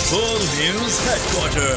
Full News Headquarter।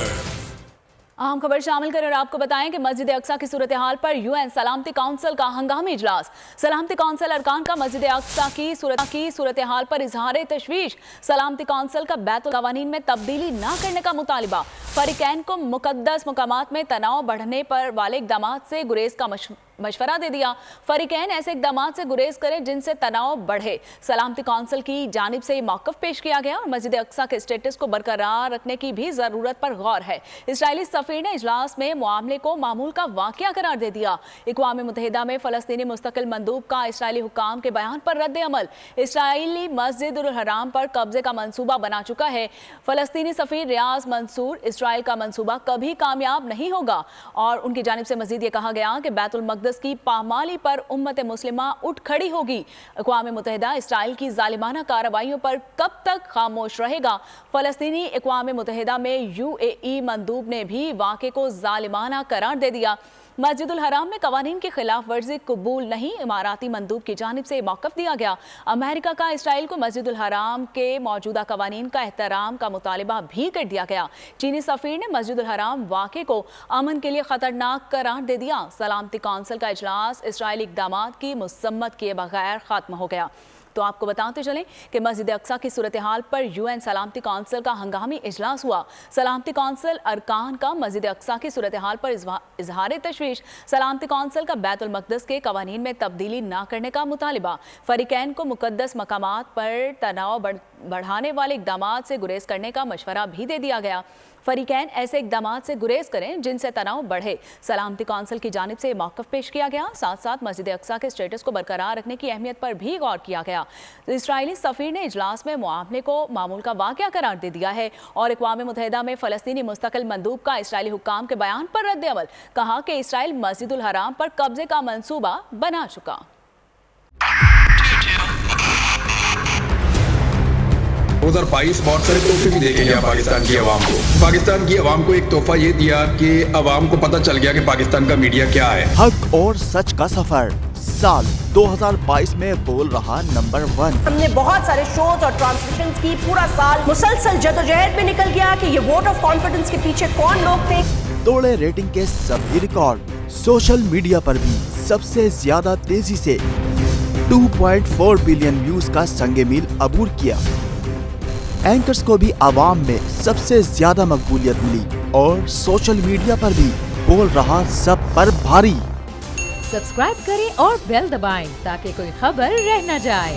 अहम खबर शामिल करें और आपको बताएं कि मस्जिद अक्सा की सूरत हाल पर यूएन सलामती काउंसिल का हंगामी इजलास। सलामती काउंसिल अरकान का मस्जिद अक्सा की सूरत हाल पर इजहार तशवीश। सलामती काउंसिल का बैतुल कवानीन में तब्दीली न करने का मुतालिबा। फरीकैन को मुकद्दस मकामात में तनाव बढ़ने पर वाले इकदाम से गुरेज का मशवरा दे दिया। फरीकैन ऐसे इकदाम से गुरेज करें जिनसे तनाव बढ़े। सलामती काउंसिल की जानिब से मौक़िफ़ पेश किया गया और मस्जिद अक्सा के स्टेटस को बरकरार रखने की भी ज़रूरत पर गौर है। इसराइली सफ़ीर ने इजलास में मामले को मामूल का वाक़या करार दे दिया। अक़वाम मुत्तहिदा में फ़लस्तीनी मुस्तक़िल मंदूब का इसराइली हुक्काम के बयान पर रद्द अमल। इसराइली मस्जिद उल हराम पर कब्जे का मंसूबा बना चुका है। फ़लस्तीनी सफ़ीर रियाज मंसूर इसराइल का मंसूबा कभी कामयाब नहीं होगा और उनकी जानिब से मज़ीद ये कहा गया कि बैतुल मक़दस की पामाली पर उम्मत मुस्लिमा उठ खड़ी होगी। अक़वाम मुत्तहिदा इसराइल की ज़ालिमाना कार्रवाइयों पर कब तक खामोश रहेगा। फ़लस्तीनी अक़वाम मुत्तहिदा में UAE मंदूब ने भी वाक़े को ज़ालिमाना करार दे दिया। मस्जिदुल हराम में कवानीन की खिलाफ वर्जी कबूल नहीं। इमाराती मंदूब की जानिब से मौक़िफ़ दिया गया। अमेरिका का इसराइल को मस्जिदुल हराम के मौजूदा कवानीन का एहतराम का मुतालिबा भी कर दिया गया। चीनी सफ़ीर ने मस्जिदुल हराम वाक़े को अमन के लिए ख़तरनाक करार दे दिया। सलामती काउंसिल का इजलास इसराइली इक़दामात की मुसम्मत किए बगैर ख़त्म हो गया। तो आपको बताते चलें कि मस्जिद अक्सा की सूरत हाल पर यूएन सलामती काउंसिल का हंगामी इजलास हुआ। सलामती काउंसिल अरकान का मस्जिद अक्सा की सूरत हाल पर इजहार तशवीश। सलामती काउंसिल का बैतुल मक़दस के कवानीन में तब्दीली न करने का मुतालिबा। फरीकैन को मुकद्दस मकामात पर तनाव बढ़ाने वाले इकदाम से गुरेज करने का मशवरा भी दे दिया गया। फरीकैन ऐसे इकदाम से गुरेज करें जिनसे तनाव बढ़े। सलामती काउंसिल की जानिब से मौक़िफ़ पेश किया गया। साथ साथ मस्जिद अक्सा के स्टेटस को बरकरार रखने की अहमियत पर भी गौर किया गया। इसराइली सफ़ीर ने इजलास में मामले को मामूल का वाक़या करार दे दिया है और अक़वाम मुत्तहिदा में फ़लस्तीनी मुस्तक़िल मंदूब का इसराइली हुक्काम के बयान पर रद्द अमल। कहा कि इसराइल मस्जिदुल हराम पर कब्जे का मंसूबा बना चुका। 2022 बहुत सारे तोहफे भी देके गया पाकिस्तान की आवाम को। पाकिस्तान की आवाम को एक तोहफा ये दिया कि आवाम को पता चल गया कि पाकिस्तान का मीडिया क्या है। हक और सच का सफर साल 2022 में बोल रहा नंबर 1। हमने बहुत सारे शोज और ट्रांसमिशंस की। पूरा साल मुसलसल जदोजहद में निकल गया कि ये वोट ऑफ कॉन्फिडेंस के पीछे कौन लोग थे। तोड़े रेटिंग के सभी रिकॉर्ड। सोशल मीडिया पर भी सबसे ज्यादा तेजी से 2.4 बिलियन व्यूज का संगे मील अबूर किया। एंकर्स को भी आवाम में सबसे ज्यादा मकबूलियत मिली और सोशल मीडिया पर भी बोल रहा सब पर भारी। सब्सक्राइब करें और बेल दबाएं ताकि कोई खबर रह न जाए।